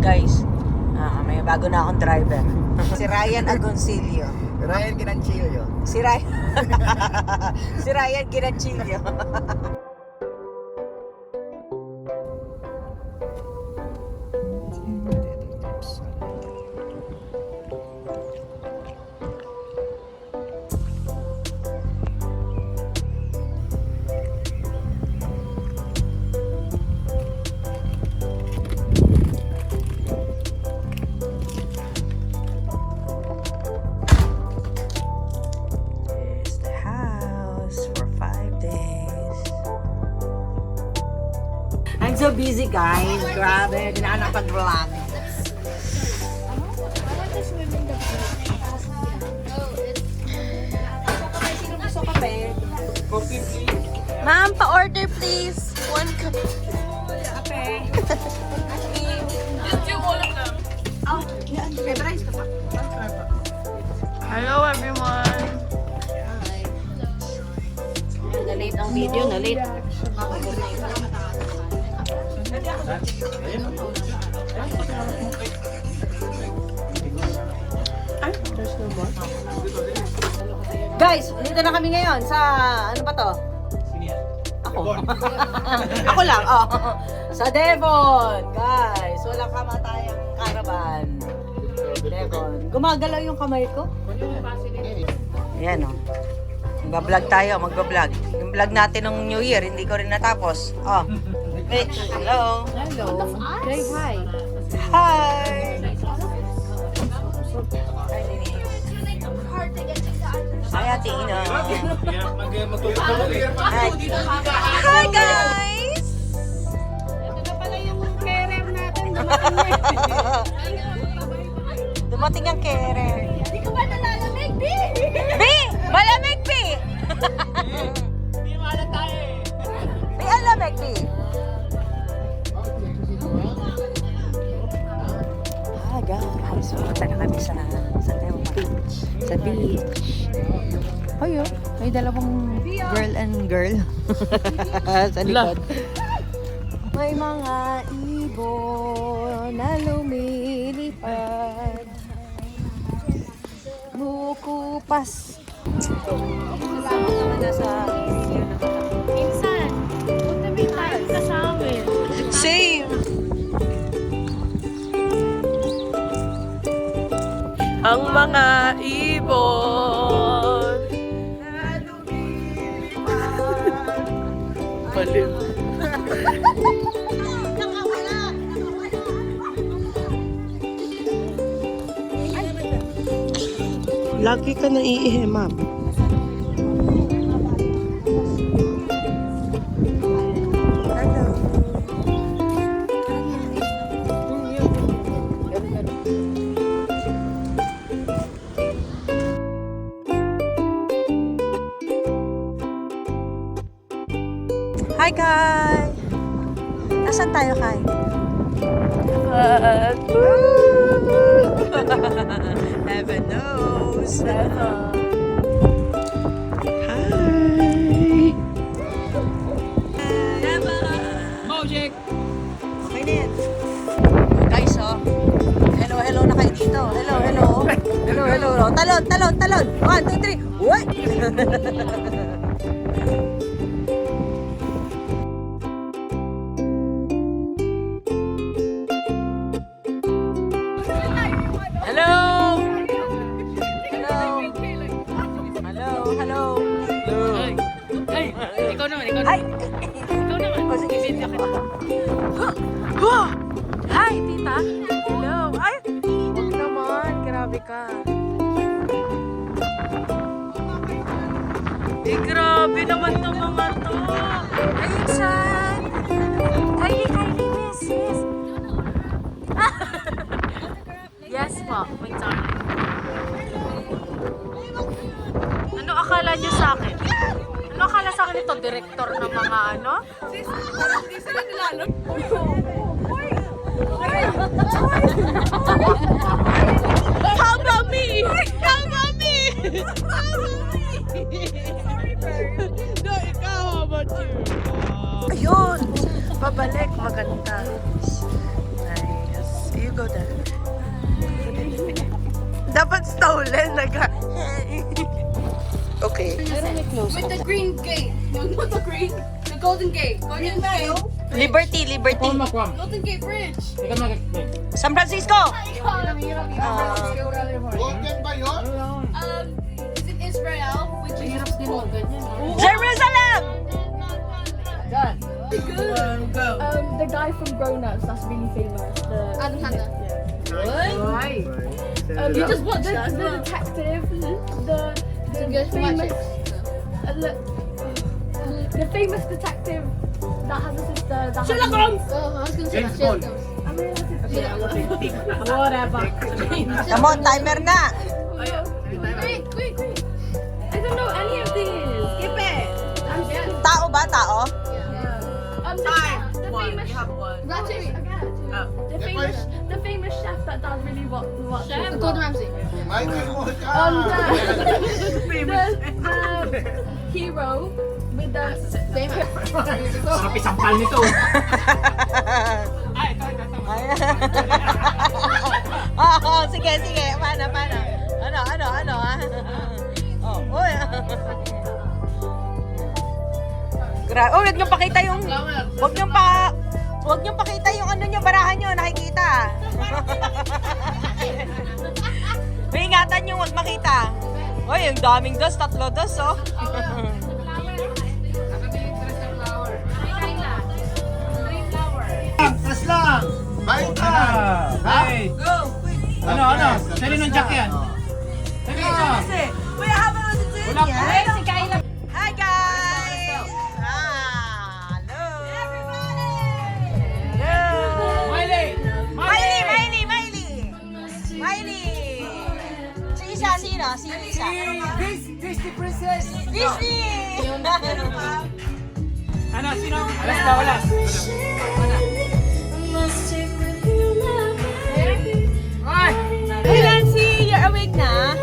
Guys, may bago na akong driver. Si Ryan Agoncillo. Ryan Ginanchillo. Si Ryan. Si Ryan Ginanchillo. I'm so busy, guys. Grabe, di na ako nakapag-vlog. Ma'am, pa-order please. One cup. Kape. Just do all of them. Oh, memorize ka pa. Hello everyone. Na-late ang video, na-late. Guys, dito na kami ngayon sa ano ba to? Ako. Ako lang. Oh. Sa Devon, guys. Walang kamatayang caravan. Devon. Gumagalaw yung kamay ko. Ayan oh. Mag-vlog tayo, mag-vlog. Yung vlog natin ng New Year, hindi ko rin natapos. Oh. Mitch, hello. Hello. Say hi. Hi. Hi, Ate Ina. Hi. Hi, guys. Ito na pala yung carer natin. Dumating ang kere. Hindi ko ba nalalamig, B? B! Malamig, B! Hindi malat tayo eh. B, ang lamig, B. Hi, guys. Punta na kami sa beach. Sa beach. Ayo, may dalawang girl and girl sa likod. May mga ibon na lumilipad. Bukupas. Salamat naman na sa video na Minsan, punta may tayo sa amin. Same! Ang mga ibon na lumilipad. Baliw. Lagi ka naiihi, ma'am. Hi, Kai! Nasaan tayo, Kai? Heaven knows. Hi! Mojek! Okay na yan. Guys, oh. Hello, hello na kayo dito. Hello, hello. Hello, hello. Talon, talon, talon. 1, 2, 3. What? Hello! Hello! Hello, hello. Ay, ikaw naman, ikaw Hi! naman. Ikaw naman. Oh, sige, sige. Hi, tita. Hello. Ay, huwag naman. Grabe ka. Grabe naman itong mga to. Ayun siya. Kylie, Kylie, miss, miss. Yes po, wait sorry. Ano akala niyo sa akin? Ano akala sa akin ito? Direktor ng mga ano? Hindi sila nilalo. How about me? How about me? No, ikaw, how about you? Ayun. Pabalik. Maganda. Nice. You go there. Dapat stolen. Okay. With the green gate. No, not the green. The golden gate. Golden gate. Liberty. Golden Gate Bridge. San Francisco! Is it Israel? Which is Jerusalem! The guy from Grown Ups, that's really famous. Adam Sandler. You just watched the detective, the famous, the famous detective that has a sister. That Sherlock Holmes. Oh, I was gonna say Sherlock Holmes. Come on, timer na! Quick. I don't know any of these. Skip it. Tao ba? Tao? The famous. Ratatouille. The famous chef that does really what? Gordon Ramsay. The hero with the Famous. Sarap isampal nito. Oo, sige. Paano? Ano, ha? Oh, uy. Oh, huwag niyong pakita yung... Huwag niyong pakita yung ano niyo, barahan niyo, nakikita. May ingatan niyo, huwag makita. Uy, yung daming dos, 3 dos, oh. Tas lang. Bye ka. Hey. Go. Ano? Sali ng jack yan. Sali siya. Kuya, habang nasa Wala pa. Hi guys! Hello! Miley! Si Isa, sino? Si Isa. Disney Princess. Disney! Ano? Sino? Alas. Hey Nancy, you're awake na?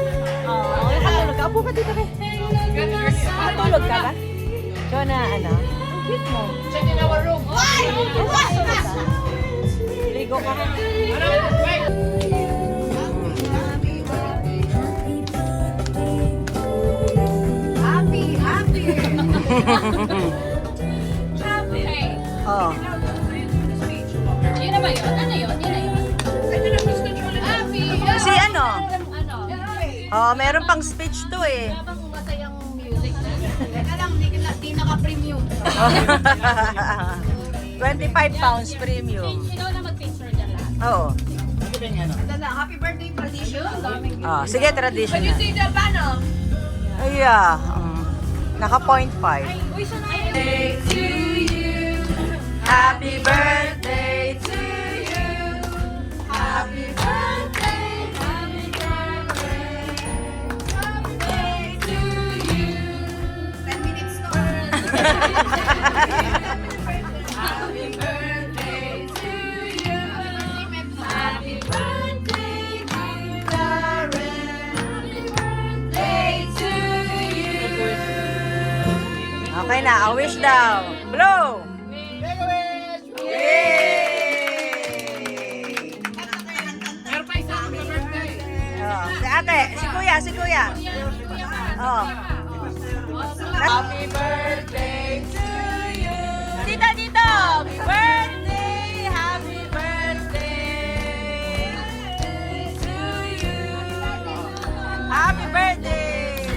Oo, nakatulog ka. Upo ka dito rin. Nakatulog ka ba? So na ano? Ang cute mo. Check in our room. Ligo ka. Oh. Yun na ba yun? Ano yun? Si ano? Oh, meron pang speech to eh. Habang masayang music na. Teka lang, di naka-premium. 25 pounds premium. Ikaw na mag-picture dyan lahat. Oo. Happy birthday tradition. Oh, sige, traditional. See the banner? Ay, yeah. Naka 0.5. Birthday to you. Happy birthday to you. Happy birthday. Happy birthday. Happy birthday to you. 10 minutes to Happy birthday to you. Happy birthday, dear Karen. Happy birthday to you. Okay na, a wish daw. Blow! Yay! Oh, si ate, si kuya. Oh. Happy birthday to you. Dito. Happy birthday to you. Happy birthday.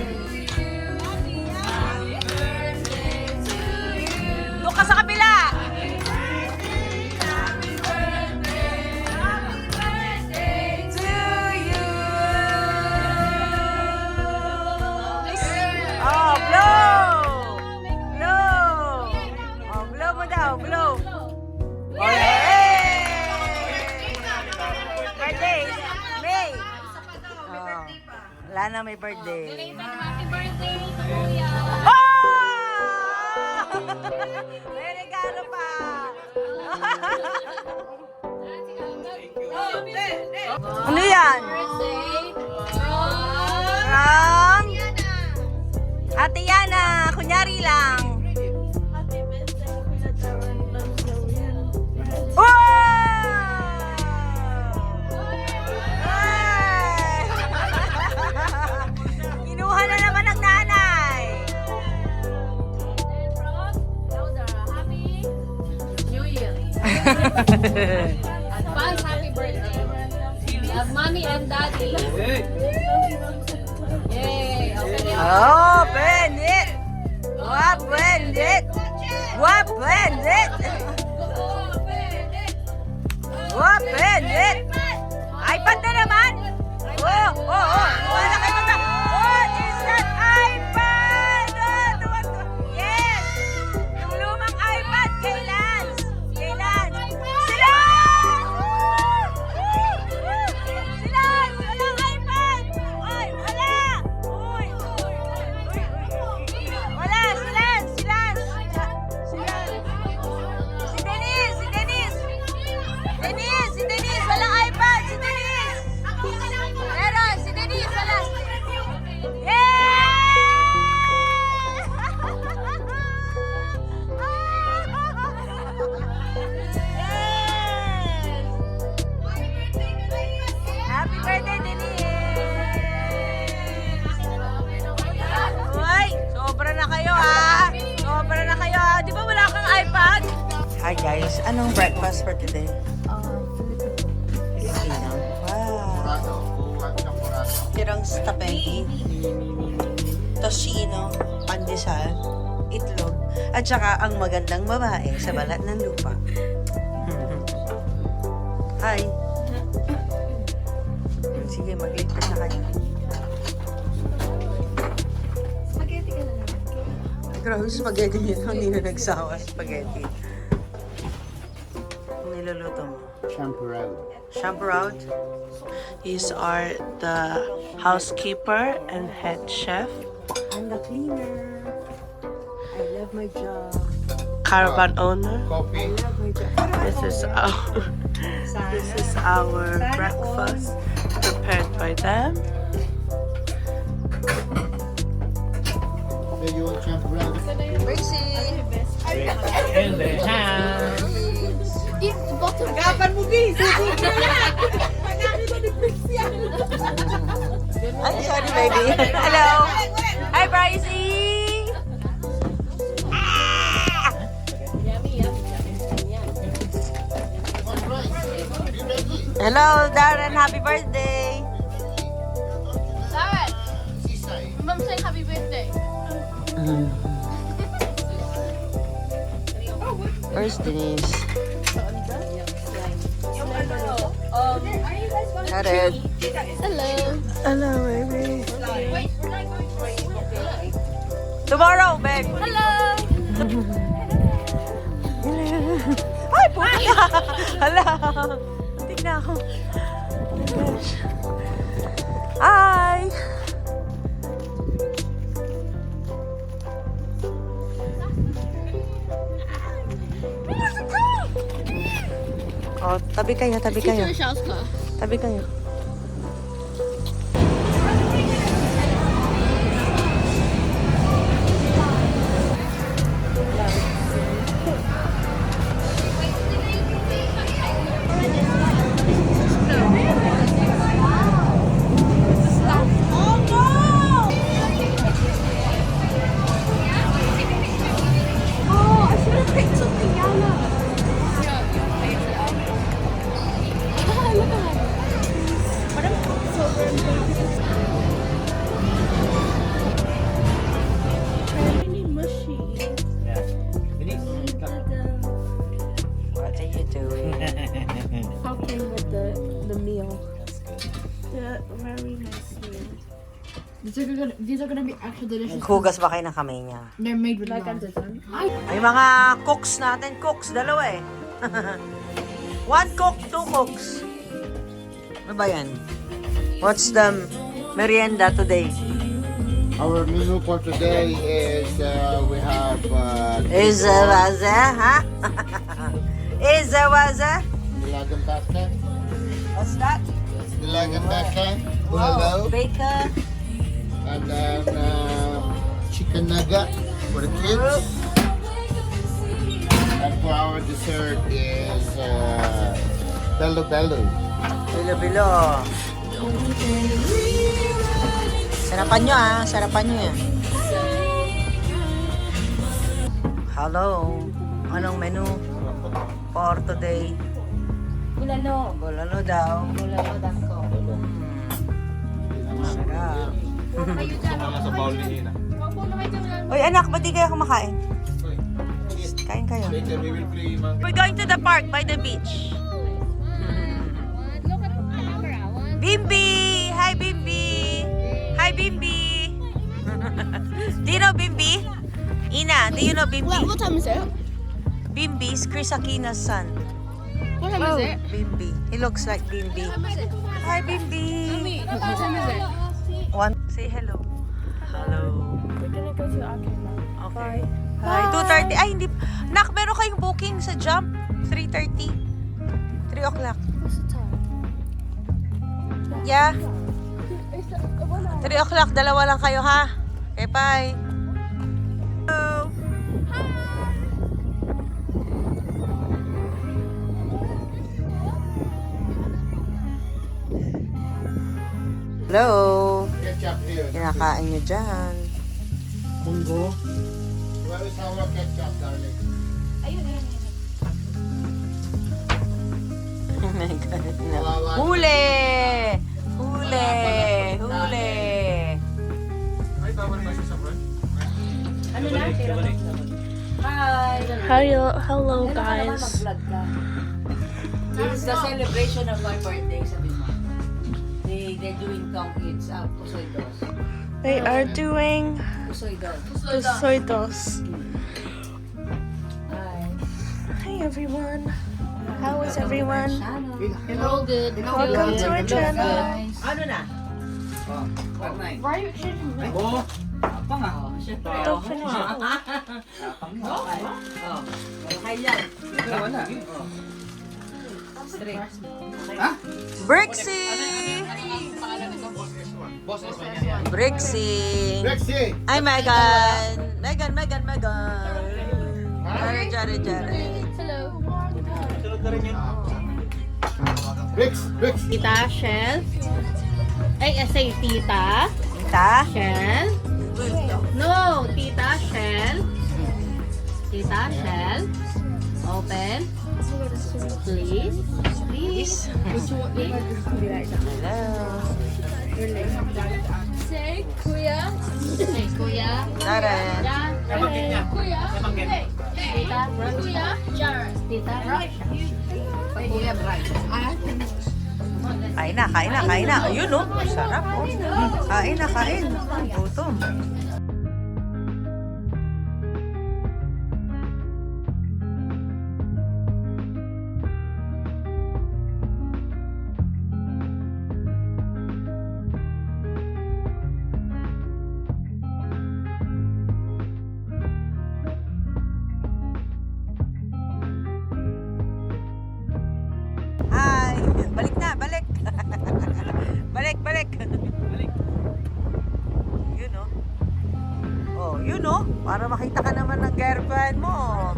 Doon ka sa kabila. Oh, blow! Oh, blow mo daw, blow. Birthday, May. Oh, wala na may birthday. Happy birthday to Kuya. Oh! May regalo pa. Ano yan? Birthday From Ate Yana, kunyari lang. Wow! mommy and daddy. Yay! Okay. Open it! Open it! Open it! Open it! iPad na naman! Wala kayo na! It's that iPad! Yes! Yung lumang iPad kay Lance! Kay Lance! Sila! Sila! Walang iPad! Oy, wala! Uy! Wala! Si Lance! Si Lance! Si Denise! Si Denise! Denise! Si Denise! Walang iPad! Si Denise! Meron! Si Denise! Wala! Happy birthday, Denise! Uy! Sobra na kayo, ha? Sobra na kayo, ha? Di ba wala kang iPad? Hi, guys. Anong breakfast for today? Filipino. Wow. Tirang stapegi. Tocino. Pandesal. Itlog. At saka ang magandang babae sa balat ng lupa. Hi. Sige, mag-ligtas na kayo. Spaghetti ka na lang. Grabe, spaghetti yun. Hindi na nagsawa spaghetti. Ang niluluto mo? Champorado. These are the housekeeper and head chef. I'm the cleaner. I love my job. Caravan owner. Coffee. I love my job. This is our breakfast prepared by them. So you want champurrado? Mercy. In the hand. Eat the bottom. I'm sorry, baby. Hello. Hi, Brycey. Hello, Darren. Happy birthday. Dad, Mom saying happy birthday. Where's Denise? Jared. Hello. Hello, baby. Tomorrow, babe. Hello. Ay, puta! Hala! Tignan ako. Hi! Oh, tabi kayo, tabi kayo. Michelle's car. Tabi kayo. What are you doing? Helping with the meal. The very nice meal. These are gonna be actually delicious. Hugas ba kayo ng kamay niya? They're made with love. Ay, mga cooks natin. Cooks, dalawa eh. One cook, two cooks. Ano ba yan? What's the merienda today? Our menu for today is we have Izawaza, ha? Izawaza? nilagang pasta, What's that? nilagang pasta, Wow, bulalo, bacon. and then chicken nugget for the kids. And for our dessert is bello bello. Bilo-bilo. Sarapan nyo ah, sarapan nyo yan. Hello. Anong menu for today? Bulalo. Bulalo daw. Bulalo dako. Yeah. Mga sa bowl ni Nina. Uy, anak, ba't di kayo kumakain? Kain kayo. Later we will play Monkey. We're going to the park by the beach. Bimbi! Hi, Bimbi! Hi, Bimbi! Do you know Bimbi? Ina, do you know Bimbi? What time is it? Bimbi is Chris Aquino's son. What time is it? Bimbi. He looks like Bimbi. Hi, Bimbi! What time is it? One. Say hello. Hello. We're gonna go to Arcade now. Okay. Hi. 2:30. Ay, hindi. Nak, meron kayong booking sa Jump? 3:30. 3 o'clock. What's the time? Yeah. It's 1 hour. 3 o'clock. Dalawa lang kayo, ha? Okay, bye. Hello. Hello. Ketchup here. Kinakain nyo dyan. Munggo. Where is our ketchup, darling? Oh my God. Huli! Huli! Huli! Ay, bawal ba siya sa front? Ano na? Hi! Hello, guys. Mag-vlog ka. This is the celebration of my birthday, sabi mo. They're doing congkits, pusoy-dos. They are doing Pusoy-dos. soy dos. Hi. Hi, everyone. How is everyone? All good. Welcome to our channel. Ano na? Why are you exchanging me? Oh, apang ah. Oh, syempre. Don't finish it. Apang mo. Okay. Oh, malakay yan. Ito, wala. Straight. Ha? Brixie! Boss, this one yan. Brixie! Rexy! Hi, Megan! Megan! Jare. Hello. Sunod na rin yun. Rex! Tita Shell. Ay, say Tita Tita? Shell. No, Tita Shell. Tita Shell. Open. Please. Please. Hello. Say, Kuya. Hey, Kuya. Darren. Jan. Kuya. Tita. Kuya. Jared. Tita. Kuya Brian. Kain na. Ayun, oh. Sarap, oh. Kain. Gutom. Hi! Balik na, balik! balik! Yun, oh. Oh, yun, oh. Para makita ka naman ng girlfriend mo.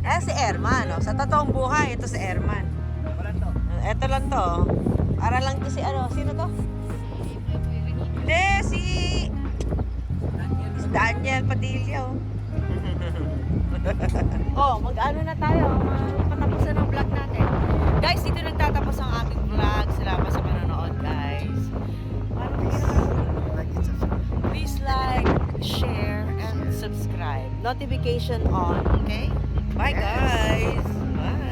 Eh, si Erman, oh. Sa totoong buhay, ito si Erman. Ito lang to. Para lang to si ano, sino to? Hindi, si Daniel Padilla, oh. Oh, mag-ano na tayo. Patapos na ng vlog natin. Guys, dito nagtatapos ang aking vlog. Salamat sa panonood, guys. Please like, share, and subscribe. Notification on, okay? Bye, guys. Bye.